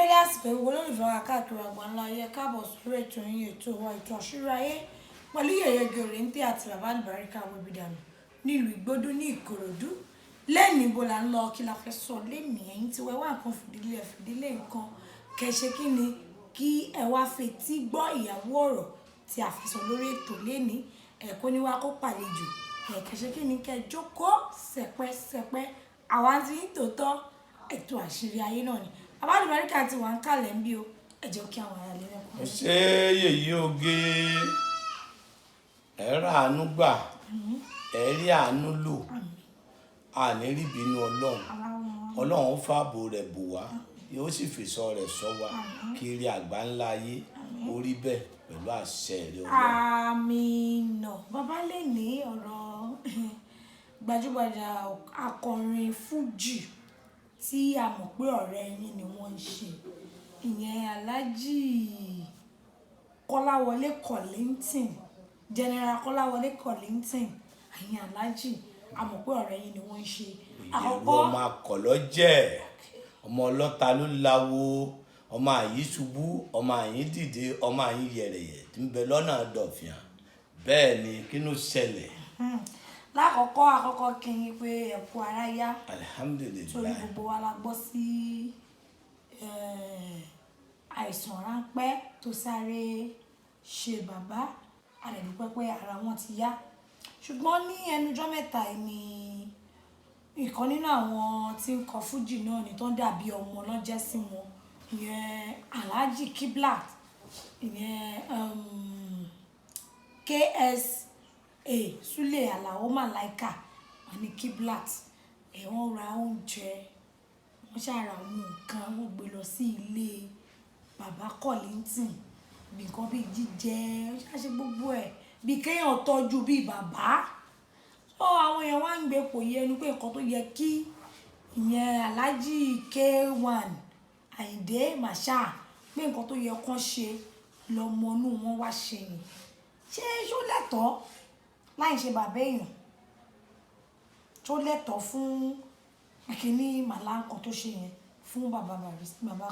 dédé àsìkò ìwò olólùfẹ́ wa káàkiri àgbáńlá ayé káàbọ̀ sórí ètò yín ètò wa ètò àṣírí ayé pẹ̀lú yẹ̀yẹ́ gòrèǹtì àti bàbá Alubarika Aworawo Agbaaye nílùú Ìgbódù ní Ìkòròdú lẹ́ẹ̀ni bó la ń lọ kí la fẹ́ sọ lẹ́ẹ̀ni ẹ̀yìn tí wẹ́wà nǹkan fìdílé nǹkan kẹ̀ṣe kí ni kí ẹ wá fetí gbọ́ ìyàwó ọ̀rọ̀ tí a fi sọ lórí ètò lẹ́ẹ̀ni ẹ̀kọ́ ni wá kó pàlejò kẹ̀ṣe kí ni kẹ́ jókòó sẹpẹ́sẹpẹ́ àwa ti ń tòótọ́ ètò àṣírí ayé náà ni bàbá Alubarika ti wà ń kalẹ̀ ń bí o ẹ jẹ́ kí àwọn ará lè rẹ́kọ̀ọ́. ṣé yèyí oge ẹ rà àánú gbà ẹ rí àánú lò àní rí bínú ọlọ́run ó fààbò rẹ̀ bò wá yóò sì fèsò rẹ̀ sọ wá kiri àgbáńlá ayé orí bẹ́ẹ̀ pẹ̀lú àṣẹ rẹ̀ ọlọ́run. àmín. Bàbá lè ní ọ̀rọ̀ gbajúgbajà akọrin fújì tí a mọ̀ pé ọ̀rẹ́ yín ni wọ́n ń ṣe ìyẹn Alhaji Kọ́láwọlé Kollighton General Kọ́láwọlé Kollighton àyìn Alhaji a mọ̀ pé ọ̀rẹ́ yín ni wọ́n ń ṣe. ìyẹ̀rù ọmọ akọ̀lọ́ jẹ́ ọmọ ọlọ́ta ló láwo ọmọ àyí ṣubú ọmọ àyí dìde ọmọ àyí yẹ̀rẹ̀yẹ̀ tí ń bẹ lọ́nà dọ̀fìàn bẹ́ẹ̀ ni kí ló ṣẹlẹ̀. lákọ̀ọ́kọ́ kí n pé ẹ̀kú ara yá alihamudulilayi torí gbogbo wa la gbọ́ sí àìsàn ráńpẹ́ tó sáré ṣe bàbá àdẹ̀dúpẹ́ pé ara wọn ti yá ṣùgbọ́n ní ẹnujọ́ mẹ́ta ni ìkan nínú àwọn tí ń kọ fújì náà ni tó ń dàbí ọmọ lọ́jẹ́ sí wọn ìyẹn Alhaji Kiblat ìyẹn KSA Sule Alao Malaika wọn ni Kiblat wọ́n ra oúnjẹ wọ́n ṣàrà àwọn nǹkan wọ́n gbé lọ sí ilé bàbá Kollighton bí nǹkan bíi jíjẹ ṣáṣe gbogbo ẹ̀ bí kéèyàn tọ́jú bíi bàbá tó àwọn èèyàn wá ń gbé kò yẹ ẹnu pé nǹkan tó yẹ kí ìyẹn Alhaji K1 Àyìndé Màṣá pé nǹkan tó yẹ kán ṣe lọmọ inú wọn wá ṣe yìí ṣé ṣó lẹ́tọ̀ọ́ láì ṣe bàbá èèyàn tó lẹ́tọ̀ọ́ fún akíní màlá nǹkan tó ṣe yẹn fún bàbá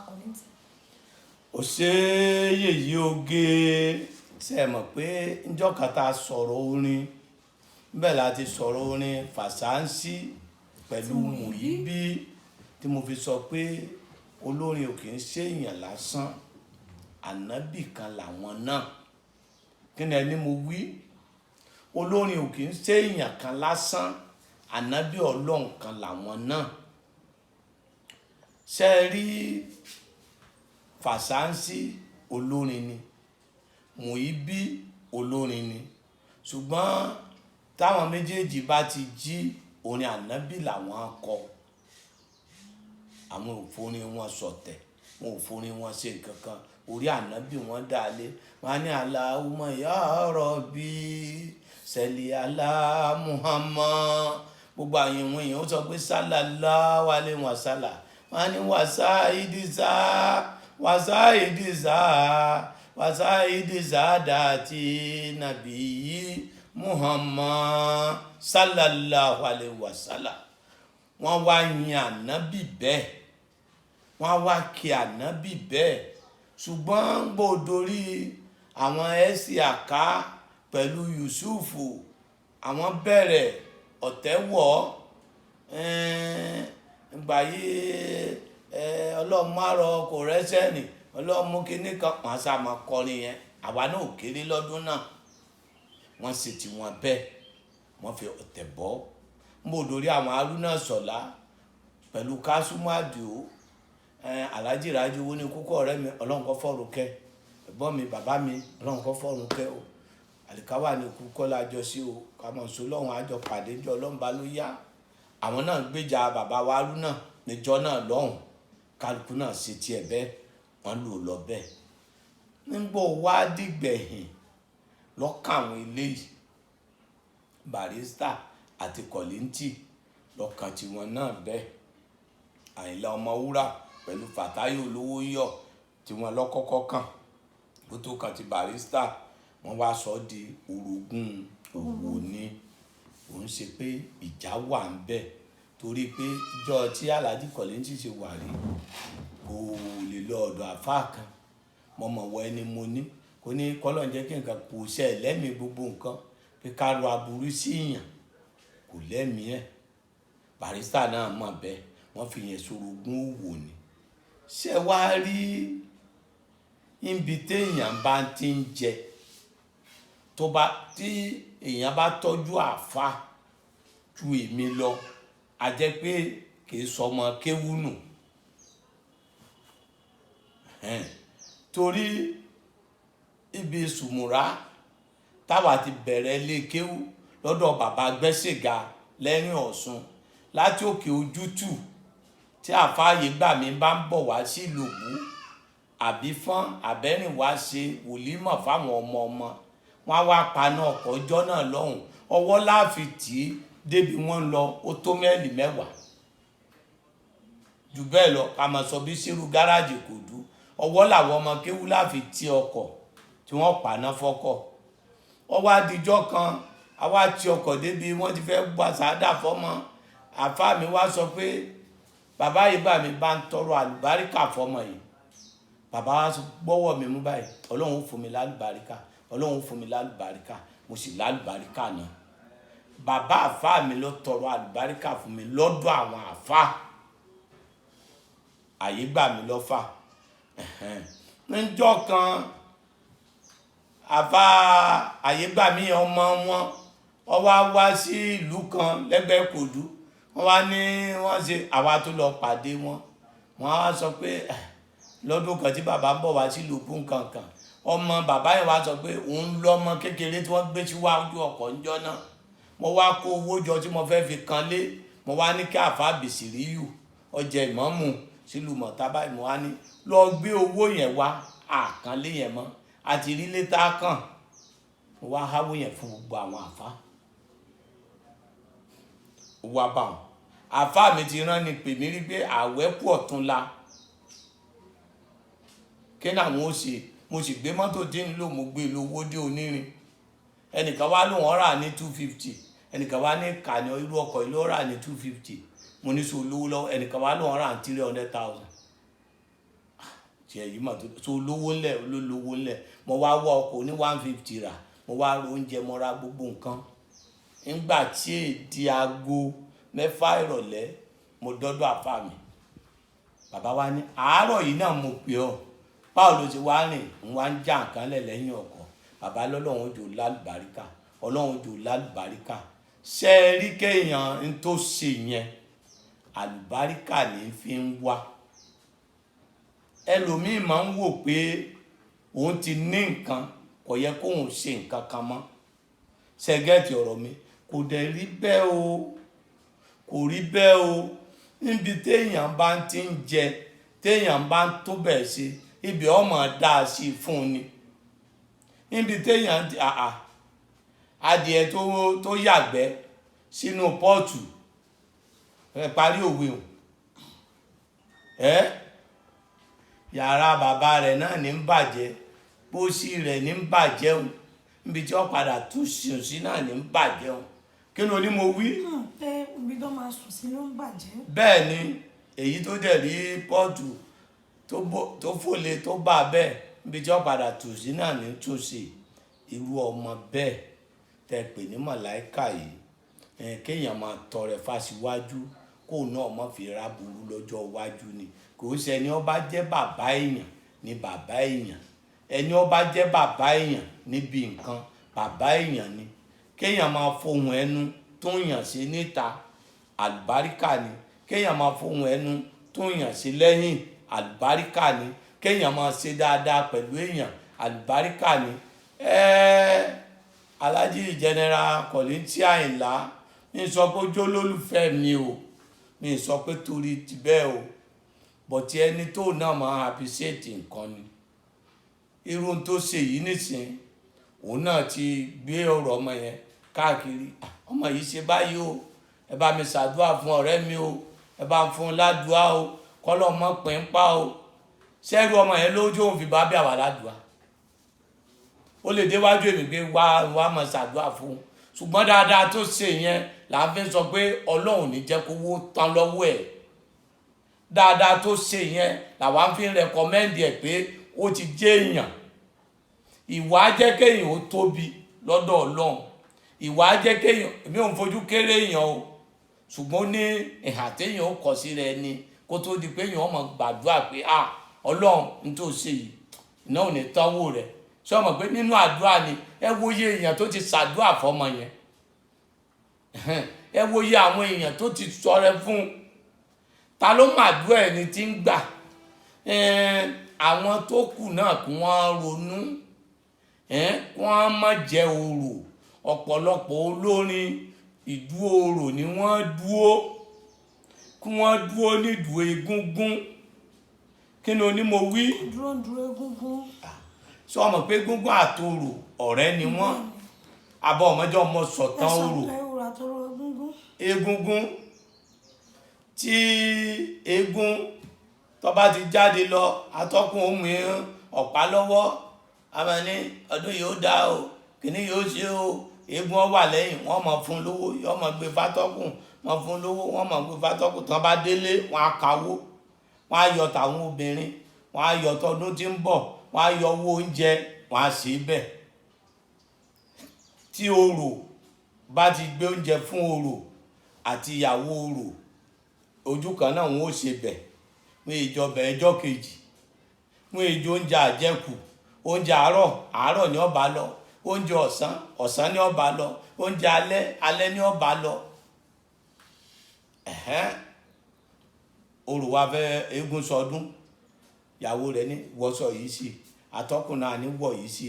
Kollighton. ó ṣe yèyí oge ṣe mọ̀ pé njọ́ kata sọ̀rọ̀ orin bẹ́ẹ̀ láti sọ̀rọ̀ orin fàṣánsì pẹ̀lú Mùyíbí tí mo fi sọ pé olórin ò kì í ṣe èèyàn lásán ànábì kan làwọn náà kí ni ẹni mo wí olórin ò kì í ṣe èèyàn kan lásán ànábì ọlọ́run kan làwọn náà ṣe rí fàṣánsì olórin ni Mùyíbí olórin ni ṣùgbọ́n táwọn méjèèjì bá ti jí orin ànábì làwọn kọ àwọn òfòrin wọn sọ̀tẹ̀ wọn òfòrin wọn ṣe nǹkan kan orí ànábì wọn dálé wọn ní Allahumma ya Rabbi salli ala Muhammad gbogbo àyẹ̀wò èèyàn ó sọ pé sallallahu alaihi wasallam wọn ní wàsáìdìsá dàtí nàbíyí Muhammad sallallahu alaihi wasallam wọ́n wá yin ànábì bẹ́ẹ̀ wọ́n wá kí ànábì bẹ́ẹ̀ ṣùgbọ́n gbòdórí àwọn ẹ̀sì àká pẹ̀lú Yusufu àwọn bẹ̀rẹ̀ ọ̀tẹ̀wọ̀ gbàyé ọlọ́mọ kò rẹ́sẹ̀ nì ọlọ́mú kínní kan wọ́n sá máa kọrin yẹn àwa náà ò kéré lọ́dún náà wọ́n sì ti wọn bẹ́ẹ̀ wọ́n fi ọ̀tẹ̀ bọ́ mbòdórí àwọn Haruna Sọlá pẹ̀lú Kásùmù Àdìó Alhaji Raji owó ní kúkọ́ ọ̀rẹ́ mi ọlọ́run kó fọ́run kẹ́ ẹ̀gbọ́n mi bàbá mi ọlọ́run kó fọ́run kẹ́ o àlìkáwà ní kúkọ́ lájọ sí o kàmọ̀ sí ọlọ́run àjọ pàdé jọ ọlọ́run bá ló yá àwọn náà gbéjà bàbá wa Haruna níjọ́ náà lọ́hùn kálukú náà ṣe tiẹ̀ bẹ́ẹ̀ wọ́n lò lọ bẹ́ẹ̀ nígbà wá dìgbẹ̀yìn lọ́kàn àwọn eléyìí Barrister àti Kollighton lọ́kàn tiwọn náà bẹ́ẹ̀ Àyìnlá Ọmọwúrà pẹ̀lú Fàtáyé olówó yọ̀ tí wọ́n lọ́kọ́kọ́ kàn kó tó kàn ti Barrister wọ́n wá sọ di orogún òwò ni òun ṣe pé ìjà wà ń bẹ torí pé ìjọ tí Alhaji Kollighton ṣe wà rí kò lè lọ ọ̀dọ̀ àfáà kan mo mọ̀ wọ ẹni mo ní kò ní kọ́lọ̀ ń jẹ́ kí nǹkan kò ṣe lẹ́mìí gbogbo nǹkan pé ká ro aburú sí èèyàn kò lẹ́mìí ẹ̀. Barrister náà mọ̀ bẹ́ẹ̀ wọ́n fi yẹn sorogún òwò ni. Ṣé wàá rí ibi téèyàn bá ti ń jẹ tí èèyàn bá tọ́jú àáfàá ju èmi lọ a jẹ́ pé kì í sọmọ kéwú nù. Torí ibi sùmùrà táwa ti bẹ̀rẹ̀ ilé kéwú lọ́dọ̀ bàbá gbẹ́sẹ̀gà lẹ́rìn Ọ̀ṣun láti òkè ojútù tí àfáàyè gbà mí bá ń bọ̀ wá sí ìlòbú àbí fọ́n àbẹ́rìn wá ṣe wòlímọ̀ fáwọn ọmọ wọn wá paná ọkọ̀ ọjọ́ náà lọ́hùn ọwọ́ láàfin tí débi wọ́n lọ ó tó mẹ́lì 10 jù bẹ́ẹ̀ lọ ká máa sọ bí sírú gáràjì kò dú ọwọ́ làwọn ọmọ kéwú láàfin tí ọkọ̀ tí wọ́n paná fọ́kọ̀ ọwọ́ adijọ́ kan àwa tí ọkọ̀ débi wọ́n ti fẹ́ gbà sáádà fọ́mọ àfáà mi wá sọ pé bàbá yìí bá mi bá ń tọrọ àlùbáríkà fọ́mọ yìí bàbá wa gbọ́wọ́ mi mú báyìí ọlọ́run fún mi lálùbáríkà ọlọ́run fún mi lálùbáríkà mo sì lálùbáríkà náà bàbá àfáà mi ló tọrọ àlùbáríkà fún mi lọ́dọ̀ àwọn àfáà àyè gbà mí lọ́fà níjọ́ kan àfáà àyè gbà mí ọmọ wọn wá sí ìlú kan lẹ́gbẹ̀ẹ́ Kòdú wọ́n wá ní wọ́n ṣe àwa tó lọ pàdé wọn á sọ pé lọ́dún kan tí bàbá ń bọ̀ wá sí ìlú kankan ọmọ bàbá yẹn wá sọ pé òun lọ́mọ kékeré tí wọ́n gbé síwájú ọkọ̀ ńjọ́ náà mo wá kó owó jọ tí mo fẹ́ fi kan lé mo wá ní kí àfáà Bìsìríyù ọjẹ ìmọ̀ọ́mù sílùú mọ̀tábà mo wá ní lọ gbé owó yẹn wá àkànlé yẹn mọ́ àti rí létà kàn mo wá háwó yẹn fún gbogbo àwọn àfáà owó abáwọn àfáà mi ti rán ni pè mí rí pé àwẹ̀ kú ọ̀túnla kí ni àwọn ó ṣe mo sì gbé mọ́tò tí ń lò mo gbé lówó dé onírin ẹnìkan wá lóun ọ̀rà ní 250 ẹnìkan wá ní kàní irú ọkọ̀ ìlú ọ̀rà ní 250 mo ní so lówó lọ́wọ́ ẹnìkan wá lóun ọ̀rà ní 300,000 tí ẹ̀yìn mà tó so lówó ńlẹ̀ olólówó ńlẹ̀ mo wá wọ ọkọ̀ ní 150 rà mo wá ro oúnjẹ mo ra gbogbo nǹkan nígbà tí èdè aago 6 ìrọ̀lẹ́ mo dọ́dọ̀ àfáà mi bàbá wa ní àárọ̀ yìí náà mo pè ọ́ báwo ló ti wá rìn ń wá ń já nǹkan lẹ̀ lẹ́yìn ọkọ̀ bàbá lọ́lọ́run jò lálùbáríkà ọlọ́run jò lálùbáríkà ṣe é rí kéèyàn ń tó ṣe yẹn àlùbáríkà ní fi ń wá ẹlòmíì máa ń wò pé òun ti ní nǹkan kò yẹ kóun ṣe nǹkan kan mọ́ ṣẹgẹ́tì ọ̀rọ̀ mi kò dẹ̀ rí bẹ́ẹ̀ o kò rí bẹ́ẹ̀ o níbi téèyàn bá ti ń jẹ téèyàn bá ń tó bẹ̀ ṣe ibi ọmọ dáa sí fún ni níbi téèyàn ti adìẹ tó yàgbẹ́ sínú pọ́ọ̀tù parí òwe o yàrá bàbá rẹ̀ náà ní ń bàjẹ́ pósí rẹ̀ ní ń bàjẹ́ o níbi tí wọ́n padà tún sùn sí náà ní ń bàjẹ́ o kí ló ní mo wí. pé ibi tó máa sùn sí ló ń bàjẹ́. bẹ́ẹ̀ ni èyí tó dẹ̀ rí pọ́ọ̀tù tó fòlè tó bà bẹ́ẹ̀ níbi tí wọ́n padà tún sí náà ní tún sí irú ọmọ bẹ́ẹ̀ tẹ pè ní màláìkà yìí kéèyàn máa tọrẹ fásiwájú kó náà má fi ra burú lọ́jọ́ iwájú ni kò ń ṣe ẹni ó bá jẹ́ bàbá èèyàn ní bàbá èèyàn ẹni ó bá jẹ́ bàbá èèyàn níbi nǹkan bàbá èèyàn ni kéèyàn máa fohùn ẹnu tó ń yàn sí níta àlùbáríkà ni kéèyàn máa fohùn ẹnu tó ń yàn sí lẹ́yìn àlùbáríkà ni kéèyàn máa ṣe dáadáa pẹ̀lú èèyàn àlùbáríkà ni Alhaji General Kollighton Ayinla mi sọ pé ojú olólùfẹ́ mi o mi sọ pé torí ti bẹ́ẹ̀ o bọ̀tí ẹni tó náà máa appreciate nǹkan ni irú tó ṣe yìí nìsín òun náà ti gbé ọ̀rọ̀ ọmọ yẹn káàkiri ọmọ yìí ṣe báyìí o ẹ bá mi ṣàdúrà fún ọ̀rẹ́ mi o ẹ bá ń fún un ládùúà o kọ́lọ́ mọ́ pín pa o ṣẹ́rú ọmọ yẹn lójú òun fi bá bí àwa ládùúà ó lè déwájú èmi pé wá máa ṣàdúrà fún un ṣùgbọ́n dáadáa tó ṣe yẹn là ń fi sọ pé ọlọ́run ní jẹ́ kówó tán lọ́wọ́ ẹ̀ dáadáa tó ṣe yẹn làwa ń fi rẹkọmẹ́ndì ẹ̀ pé ó ti jẹ́ èèyàn. Ìwà jẹ́ kéèyàn ó tóbi lọ́dọ̀ ọlọ́run, ìwà jẹ́ kéèyàn, èmi ò ń fojú kéré èèyàn o, ṣùgbọ́n ní ìhà téèyàn ó kọ sí rẹ ni kó tó di pé èèyàn ó máa gbàdúrà pé ọlọ́run ní tó ṣe yìí iná ò ní tánwò rẹ̀. Ṣé o mọ̀ pé nínú àdúrà ni ẹ wo iye èèyàn tó ti ṣàdúrà fọmọ yẹn, ẹ wo iye àwọn èèyàn tó ti sọrẹ fún, ta ló màdúrà ẹni tí ń gbà. Àwọn tó kù náà kí wọ́n ronú, kí wọ́n má jẹ́ orò. Ọ̀pọ̀lọpọ̀ olórin ìdúró orò ni wọ́n dúró, kí wọ́n dúró nídùú egúngún. Kí ni onímọ̀ wí? Dúró egúngún. Ṣé o mọ̀ pé egúngún àtòrò ọ̀rẹ́ ni wọ́n? Àbọ̀ ọmọdé ọmọ sọ̀tàn orò. Egúngún tí eégún tó bá ti jáde lọ, atọ́kùn ó mú ọ̀pá lọ́wọ́, a máa ní ọdún yìí ó dá o, kìíní yóò ṣe o. Eégún ó wà lẹ́yìn, wọ́n máa fún lówó, yóò máa gbé fátọ́kùn, wọ́n fún lówó, wọ́n máa gbé fátọ́kùn. Tán bá délé wọ́n á kawó, wọ́n á yọ tàwọn obìnrin, wọ́n á yọ tọdún tí ń bọ̀, wọ́n á yọ owó oúnjẹ, wọ́n á ṣe bẹ́ẹ̀. Tí orò bá ti gbé oúnjẹ fún orò àti ìyàwó orò, ojú kan náà wọ́n ó ṣe bẹ̀. Wọ́n ìjọba ẹjọ́ kejì, wọ́n ìjọ oúnjẹ àjẹkù, oúnjẹ àárọ̀ ni ó bá lọ, oúnjẹ ọ̀sán ni ó bá lọ, oúnjẹ alẹ́ ni ó bá lọ. Orò wa fẹ́ eégún sọdún, ìyàwó rẹ̀ ní wọṣọ yìí sí, atọ́kùn náà ní wọ̀ yìí sí,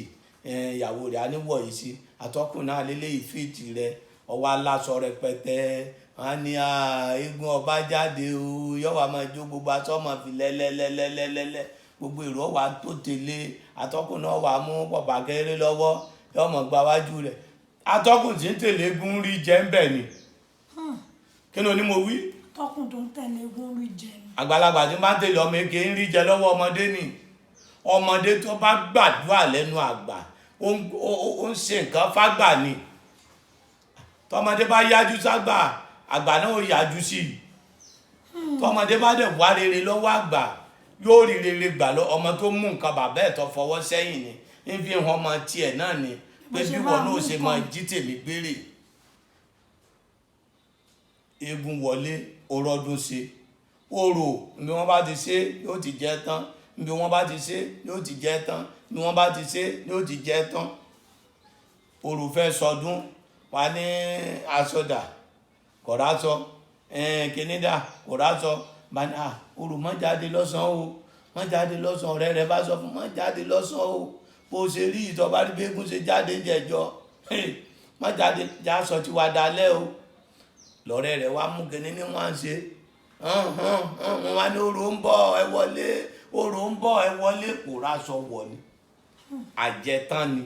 ìyàwó rẹ̀ á ní wọ̀ yìí sí, atọ́kùn náà lélẹ́ ìfìtì rẹ̀ ọwọ́ aláṣọ rẹpẹtẹ. Wọ́n á ní eégún ọba jáde o, yóò wá máa jó, gbogbo aṣọ máa fi lẹ́lẹ́lẹ́lẹ́lẹ́lẹ́, gbogbo èrò wa tó tẹ̀lé, atọ́kùn náà wà mú pọ̀pá kéré lọ́wọ́, yóò mọ̀ gba wájú rẹ̀. Atọ́kùn tí ń tẹ̀lé eégún rí jẹ́ ń bẹ̀ ni. Kí ni onímọ̀ wí? Atọ́kùn tó ń tẹ̀lé eégún rí jẹ ni. Àgbàlagbà tí máa ń tẹ̀lé ọmọ èké ń rí jẹ lọ́wọ́ ọmọdé ni. Ọmọdé tó bá gbàdúrà lẹ́nu àgbà ó ń ṣe nǹkan fágbà ni. Tọmọdé bá yájú ságbà, àgbà náà ó yájú sí i. Tọmọdé bá dẹ̀ wá rere lọ́wọ́ àgbà, yóò rí rere gbà lọ. Ọmọ tó mú nǹkan bàbá ẹ̀ tó fọwọ́ sẹ́yìn ni ń fi hàn ọmọ tiẹ̀ náà ni pé bí wọn náà ṣe máa jí tèmi gbére. Eégún wọlé orọ́dún ṣe, orò bí wọ́n bá ti ṣe yóò ti jẹ́ tán, bí wọ́n bá ti ṣe yóò ti jẹ́ tán, bí wọ́n bá ti ṣe yóò ti jẹ́ tán. Orò fẹ́ sọdún, wà ní aṣọdà kọ̀rásọ, kìnnídà kọ̀rásọ, orò má jáde lọ́sàn-án o, má jáde lọ́sàn-án. Ọ̀rẹ́ rẹ̀ bá sọ fún má jáde lọ́sàn-án o, bó ṣe rí ìtọ́ba rí bí eégún ṣe jáde jẹjọ, má jáde jásọ tí wàá dalẹ̀ o. Lọ́rẹ́ rẹ̀ wá mú kìnní ní wọ́n á ṣe, wọ́n wá ní orò ń bọ̀ ẹ wọlé, orò ń bọ̀ ẹ wọlé, kò rásọ wọlé. Àjẹtán ni.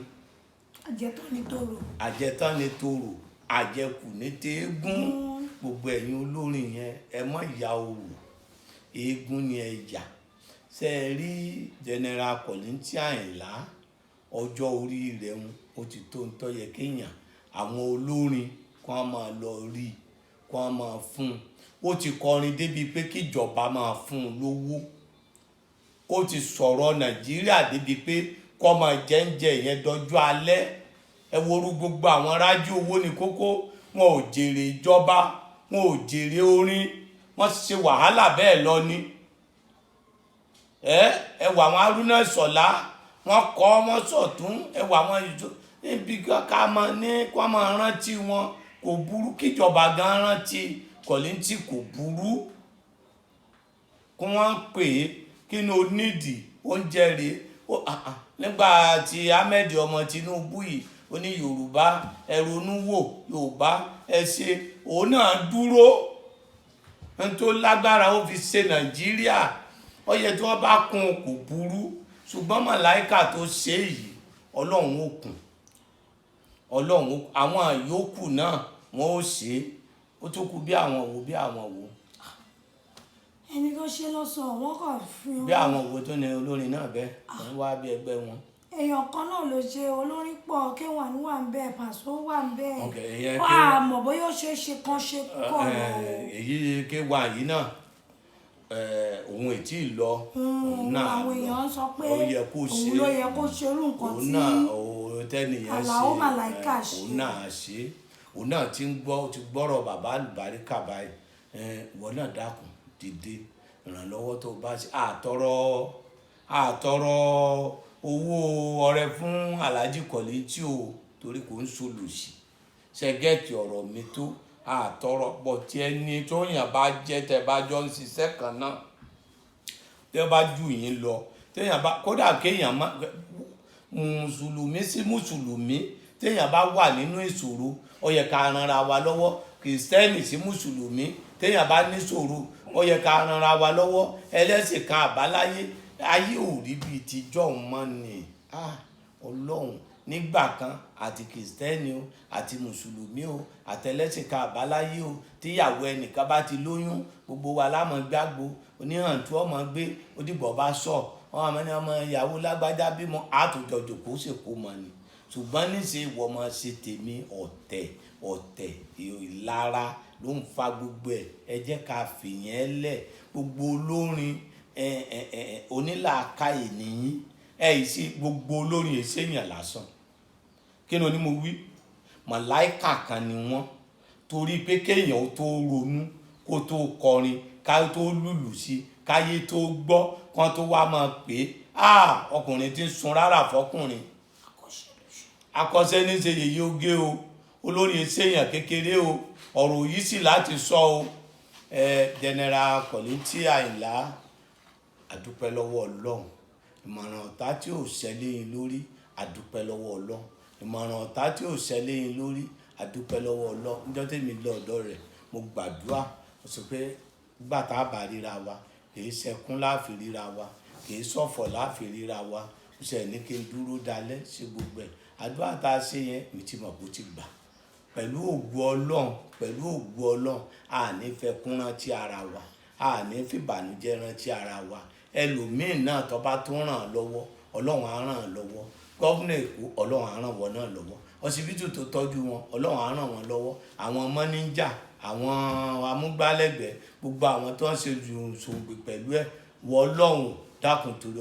Àjẹtán ni tòrò. Àjẹtán ni tòrò, àjẹkù ní tẹ́gún. Gbogbo ẹ̀yin olórin yẹn ẹ mọ̀ ìyá orò, eégún ni ẹ yà. Ṣé ẹ rí General Kollighton Ayinla, ọjọ́ orí rẹ̀ ó ti tó ń tọ́yẹ kéèyàn àwọn olórin kó máa lọ rí, kó máa fún un. Ó ti kọrin débi pé kíjọba máa fún un lówó. Ó ti sọ̀rọ̀ Nàìjíríà débi pé kó máa jẹ́ǹjẹ́ yẹn dọjọ́ alẹ́. Ẹ worú gbogbo àwọn rájú owó ní kókó, wọn ò jèrè ìjọba, wọn ò jèrè orin, wọ́n ṣe wàhálà bẹ́ẹ̀ lọ ni. Ẹ wà àwọn Haruna Ìṣọ̀lá, wọ́n kọ́ wọ́n sọ̀tún, ẹ wà àwọn ìjọ níbi ká máa ní kó máa rántí wọn. Kò burú kíjọba gan rántí Kollighton, kò burú kí wọ́n pè é kí ni ó nídìí oúnjẹ rèé. Nígbà tí Ahmed ọmọ Tinubu yìí ó ní Yorùbá ẹ ronú wò, Yorùbá ẹ ṣe, òun náà dúró ní tó lágbára ó fi ṣe Nàìjíríà. Ó yẹ tí wọ́n bá kún kò burú, ṣùgbọ́n Màláìkà tó ṣe yìí Ọlọ́run ó kún, Ọlọ́run àwọn yòókù náà wọ́n ó ṣe é. Ó tún kù bí àwọn wo, bí àwọn wo. Ẹni tó ṣe lọ́sàn wọ́n kàn fi wọn. Bí àwọn wo tó ní olórin náà bẹ́ẹ̀ wọ́n wá bí ẹgbẹ́ wọn. èèyàn kan náà ló ṣe olórin pọ̀ K1 wà ń bẹ̀ Paso wà ń bẹ̀ ìyẹn wà á mọ̀ bóyá ó ṣeé ṣe kan ṣe kọ̀ lọ. èyí K1 yìí náà òun ètí lọ òun náà àwọn èèyàn sọ pé ó yẹ kó ṣe òun ló yẹ kó ṣe irú nǹkan tí tẹ́nìyàn Alao Malaika ṣe òun náà ṣe òun náà ti ń gbọ́rọ̀ bàbá Alubarika báyìí ìwọ náà dákun dìde ìrànlọ́wọ́ tó bá ṣe àtọrọ owó ọrẹ fún Alhaji Kollighton o torí kò ń solòsì ṣẹgẹ́tì ọ̀rọ̀ mi tó àtọrọ pọ̀ tí ẹni tó yàn bá jẹ́ tẹ́ bá jọ ń ṣiṣẹ́ kan náà tẹ́ bá jù yín lọ téèyàn bá kódà kéèyàn má mùsùlùmí sí mùsùlùmí téèyàn bá wà nínú ìṣòro ó yẹ ká ranra wa lọ́wọ́ kìrìsìtẹ́nì sí mùsùlùmí téèyàn bá níṣòro ó yẹ ká ranra wa lọ́wọ́ ẹlẹ́sìn kan àbáláyé ayé ò rí bíi tijọ́ mọ́ ni ọlọ́run nígbà kan àti kìrìsìtẹ́nì o àti mùsùlùmí o àtẹlẹ́sìn kan àbáláyé o tíyàwó ẹnìkan bá ti lóyún gbogbo wa lámọ̀ gbàgbó oníhàntú ọmọ gbé odìbọ̀ bá sọ wọn àmọ́ ní ọmọ ìyàwó lágbájá bímọ àtòjọjò kó sì kó mọ ni ṣùgbọ́n níṣẹ́ ìwọ ọmọ ṣe tèmi ọ̀tẹ̀ ìlara ló ń fa gbogbo ẹ jẹ́ ká fìyẹn lẹ̀ gbogbo olórin onílàákàyè nìyí sí gbogbo olórin èsèyàn lásán kí ni mo wí màláìkà kan ni wọ́n torí pé kéèyàn tó ronú kó tó kọrin ká tó lùlù sí káyé tó gbọ́ kán tó wá máa pè ọkùnrin tí ń sun rárá fọkùnrin akọ́ṣẹ́ ní ṣe yèyé oge o olórin èsèyàn kékeré o ọ̀rọ̀ yìí sì láti sọ o General Kollighton Ayinla àdúpẹ́ lọ́wọ́ Ọlọ́run ìmọ̀ràn ọ̀tá tí ò ṣẹlẹ̀ yín lórí àdúpẹ́ lọ́wọ́ Ọlọ́run ìmọ̀ràn ọ̀tá tí ò ṣẹlẹ̀ yín lórí àdúpẹ́ lọ́wọ́ Ọlọ́run níjọ́ tèmi lọ ọ̀dọ̀ rẹ̀ mo gbàdúrà mo sọ pé gbà tá a bá ríra wa kì í ṣẹkún láàfin ríra wa kì í ṣọ̀fọ̀ láàfin ríra wa ó ṣe ní kí n dúró dalẹ̀ ṣe gbogbo ẹ̀ àdúrà tá a ṣe yẹn mi ti mọ̀ bó ti gbà pẹ̀lú ògo Ọlọ́run àní fẹ́ kún rántí ara wa àní fìbànújẹ́ rántí ara wa ẹlòmíín náà tó bá tó ràn án lọ́wọ́ Ọlọ́run á ràn án lọ́wọ́ gọ́vùnà Èkó Ọlọ́run á ràn wọ́n náà lọ́wọ́ ọsibítù tó tọ́jú wọn Ọlọ́run á ràn wọ́n lọ́wọ́ àwọn mọ́níjà àwọn amúgbálẹ́gbẹ̀ẹ́ gbogbo àwọn tó ń ṣe ṣògbè pẹ̀lú ẹ̀ wọ Ọlọ́run dákun torí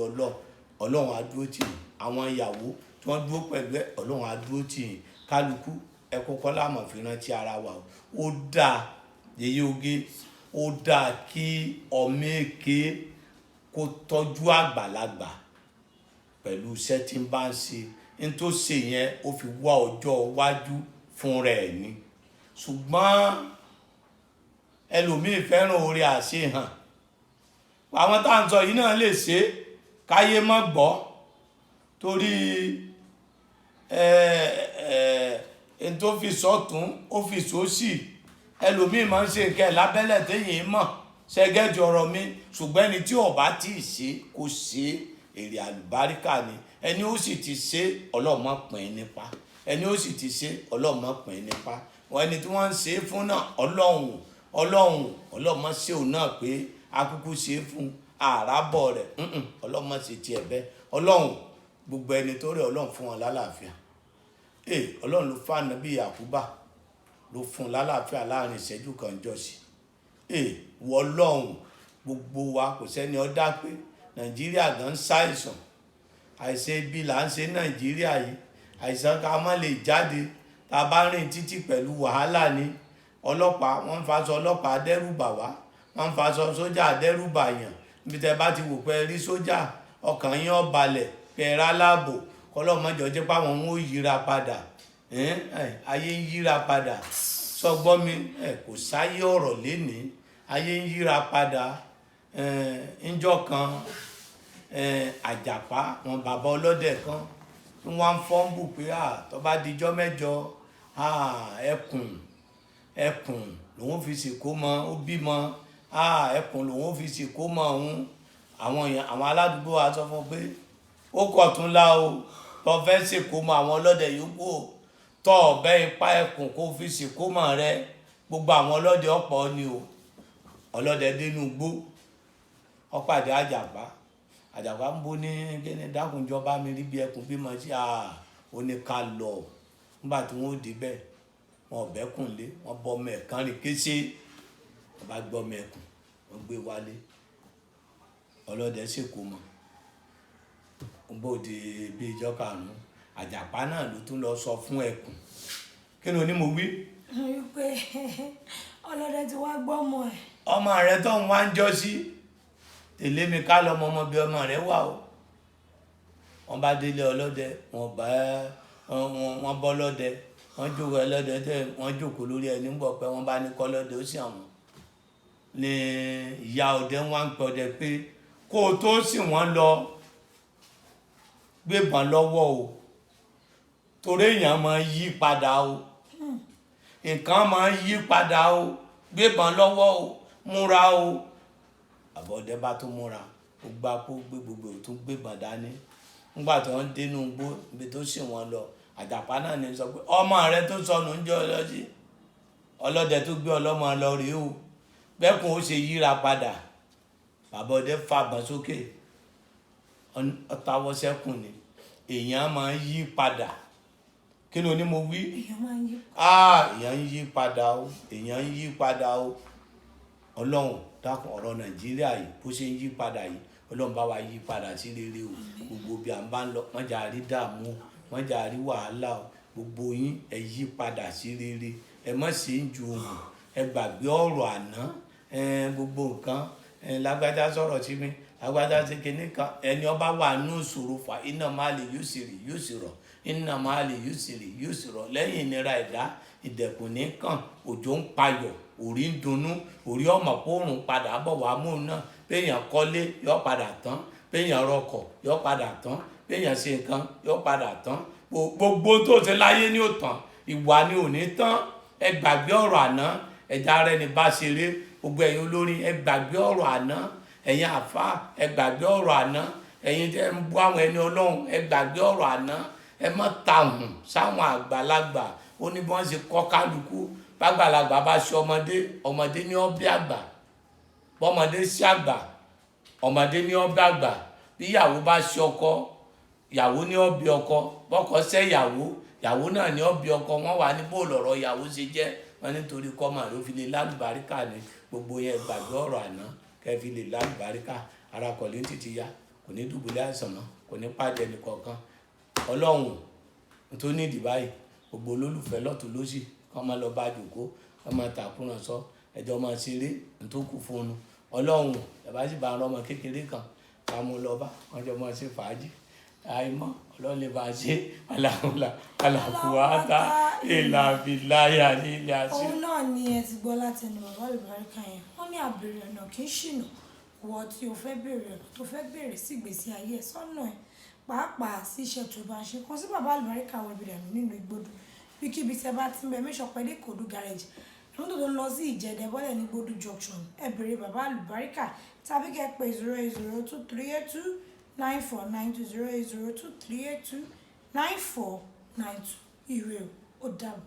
Ọlọ́run á dúró tì yín àwọn ìyàwó tí wọ́n dúró pẹ̀lú ẹ̀ Ọlọ́run á dúró tì yín kálukú ẹ kọ́kọ́ láàmọ̀ fi rántí ara wa ó dáa yèyé oge ó dáa kí ọmọ èké kó tọ́jú àgbàlagbà pẹ̀lú iṣẹ́ tí ń bá ń ṣe ní tó ṣe yẹn ó fi wá ọjọ́ iwájú fún rẹ̀ ni ṣùgbọ́n ẹlòmíì fẹ́ràn oore àṣehàn àwọn tá à ń sọ yìí náà lè ṣe káyé mọ́ gbọ́ torí ẹni tó fi sọ́tún ó fi sósì ẹlòmíì máa ń ṣe nǹkan ẹ̀ lábẹ́lẹ̀ téyìn mọ̀ ṣẹgẹ́jọ ọ̀rọ̀ mi ṣùgbọ́n ẹni tí ó bá tí ì ṣe kó ṣe èrè àlùbáríkà ni ẹni ó sì ti ṣe ọlọ́mọ pín in nípa ẹni ó sì ti ṣe ọlọ́mọ pín in nípa ẹni tí wọ́n ń ṣe é fún náà ọlọ́mọ ṣe òun náà pé akúkú ṣe é fún àràbọ̀ rẹ̀ ọlọ́mọ ṣe tiẹ̀ bẹ́ẹ̀ ọlọ́run gbogbo ẹni tó rẹ̀ ọlọ́run fún wọn lálàáfíà ọlọ́run ló fún ànábì Yakuba ló fún un lálàáfíà láàrin ìṣẹ́jú kan jọ́sí wọ ọlọ́run gbogbo wa kò sẹ́ni ó dá pé Nàìjíríà gan ṣàìsàn àìsàn ibi là ń ṣe Nàìjíríà yìí àìsàn ká má lè jáde tá a bá rìn títí pẹ̀lú wàhálà ní ọlọ́pàá wọ́n ń faṣọ ọlọ́pàá dẹ́rùbà wá wọ́n ń faṣọ sójà dẹ́rùbà yàn níbi tẹ́ bá ti wò pé rí sójà ọkàn yín ó balẹ̀ pé ẹ rá láàbò kọlọ́mọjọ jẹ́ páwọn wọn ó yíra padà ayé ń yíra padà sọgbọ́n mi kò sáyé ọ̀rọ̀ lénìí ayé ń yíra padà ńjọ́ kan àjàpá wọn bàbá ọlọ́dẹ kan tí wọ́n ń fọ́nbù pé tó bá dijọ́ mẹ́jọ ẹkùn lòun fi sìnkó mọ ó bímọ ẹkùn lòun fi sìnkó mọ òun àwọn aládùúgbò wa sọ fún pé ó kọ̀ tún lá o tó fẹ́ sìnkó mọ àwọn ọlọ́dẹ yòókù o tọ́ ọ̀bẹ ipá ẹkùn kó fi sìnkó mọ rẹ gbogbo àwọn ọlọ́dẹ ọ̀pọ̀ ni o ọlọ́dẹ dénú gbó ó pàdé àjàpá Àjàpá ń bó ní kíni dákùnjọba mi rí bí ẹkùn bímọ sí ó ní ká lọ nígbà tí wọ́n ó débẹ̀ wọn ọ̀bẹ́kùnlé wọn bọ́ ọmọ ẹ̀kan rìn kéṣe wọn bá gbọ́ ọmọ ẹkùn wọn gbé wálé ọlọ́dẹ sì kó mọ́ gbòde bí ìjọ karùn-ún Àjàpá náà ló tún lọ sọ fún ẹkùn kí ni mo wí. wípé ọlọ́dẹ ti wá gbọ́ ọmọ ẹ̀. ọmọ rẹ tó ń wá ń jọ sí tẹ̀lé mi ká lọ́mọ ọmọ bí ọmọ rẹ wà o wọ́n bá délé ọlọ́dẹ wọ́n bọ́ lọ́dẹ wọ́n jókòó ọlọ́dẹ tẹ́ wọ́n jókòó lórí ẹni gbọ́ pé wọ́n bá ní kọ́ lọ́dẹ ó sì àwọn ní ìyá ọdẹ wọn ń pẹ ọdẹ pé kó o tó sì wọ́n lọ gbébọn lọ́wọ́ o torí èèyàn máa ń yí padà o nǹkan máa ń yí padà o gbébọn lọ́wọ́ o múra o àbọ̀dẹ bá tún múra ó gbá kó gbé gbogbo tó gbébọn dání nígbà tí wọ́n dénú gbó ibi tó sì wọ́n lọ Àjàpá náà ní sọ pé ọmọ rẹ tó sọnù ń jẹ ọlọ́dẹ ọlọ́dẹ tó gbé ọlọ́mọ lọ rèé o bẹ́kùn ó ṣe yíra padà bàbá ọdẹ fàbọn sókè ọtawọ́ sẹ́kùn ni èèyàn máa ń yí padà kí ló ní mo wí. èèyàn ń yí padà o èèyàn ń yí padà o Ọlọ́run dákun ọ̀rọ̀ Nàìjíríà yìí bó ṣe ń yí padà yìí Ọlọ́run bá wa yí padà sí rere o gbogbo bí à ń bá ń lọ wọ́n jà rí dààmú wọ́n jà rí wàhálà o gbogbo yín ẹ yí padà sí rere ẹ má ṣe ń ju ohun ẹ gbàgbé ọ̀rọ̀ àná gbogbo nǹkan lágbájá sọ̀rọ̀ sí mi lágbájá sí kinní kan ẹni ọba wà nù ìṣòro fà iná máa lè yóò sì rọ̀ iná máa lè yóò sì rọ̀ lẹ́yìn ìnira ẹ̀dá ìdẹ̀kùn nìkan òjò ń payọ̀ orí ń dunnú orí ọmọ pòrùn padà bọ̀ wá mú un náà péyàn kọ́lé yọ padà tán péyàn rọkọ̀ yọ padà tán péyàn ṣe nǹkan yọ padà tán gbogbo tó ṣe láyé ní òtàn ìwà ni ò ní tán ẹ gbàgbé ọ̀rọ̀ àná ẹ̀dá rẹ ní bá ṣeré gbogbo ẹ̀yin olórin ẹ gbàgbé ọ̀rọ̀ àná ẹ̀yin àfáà ẹ gbàgbé ọ̀rọ̀ àná ẹ̀yin tẹ́ ń bú àwọn ẹni Ọlọ́run ẹ gbàgbé ọ̀rọ̀ àná ẹ má tàhùn sáwọn àgbàlagbà ó ní bí wọ́n ṣe kọ́ kálukú bàgbàlagbà bá ṣe ọmọdé ní ọbẹ àgbà bọ́mọdé sí àgbà ọmọdé ní ọbẹ àgbà bí ìyàwó bá ṣe ọkọ ìyàwó ní ọbẹ ọkọ bọ́kọ ṣe ìyàwó náà ní ọbẹ ọkọ wọn wà ní bó lọ́rọ̀ ìyàwó ṣe jẹ́ wọn nítorí kọ́mà ló fi lè lálùbáríkà ní gbogbo yẹn gbàgbé ọ̀rọ̀ àná kẹ́ fi lè lálùbáríkà ara kọ̀lé títí ya kò ní dùbúlẹ̀ àìsàn náà kò ní pàdé ẹnì kọ̀ọ̀kan Ọlọ́run tó ní ìdí báyìí gbogbo olólùfẹ́ lọ́tún lósì kọ́ máa lọ bá jòkó kọ́ máa tàkùrọ̀sọ ẹjọ́ máa ṣeré nítòkù fóònù Ọlọ́run ẹ̀bá sì bá ọmọ kékeré kan ká mú lọ bá wọ́n jọ máa ṣe fàájì àìmọ́ Ọlọ́run lè bá a ṣe alákùúwátá ìlàbíláyà ní ilé àṣẹ. òun náà ni ẹ ti gbọ́ láti ẹnu bàbá Alubarika yẹn wọ́n ní àbèrè ọ̀nà kì í ṣìnà wọ́n tí o fẹ́ bèrè ọ̀nà tó fẹ́ bèrè sí ìgbésí ayé ẹ̀ sọ́nà ẹ̀ pàápàá sí iṣẹ́ tó bá ń ṣe kan sí bàbá Alubarika àwọn ibi dànù nínú Ìgbòdù bíkíbi tẹ bá ti ń bẹ mẹ́sàn pẹ́lẹ́ Ìkòdú garage lọ́dọ̀ tó ń lọ sí Ìjẹ̀dẹ̀ bọ́lẹ̀ ní Ìgbòdù junction ẹ bèrè bàbá Alubarika tàbí kẹ́ pé 08023829492 08023829492 ire ó dàbọ̀.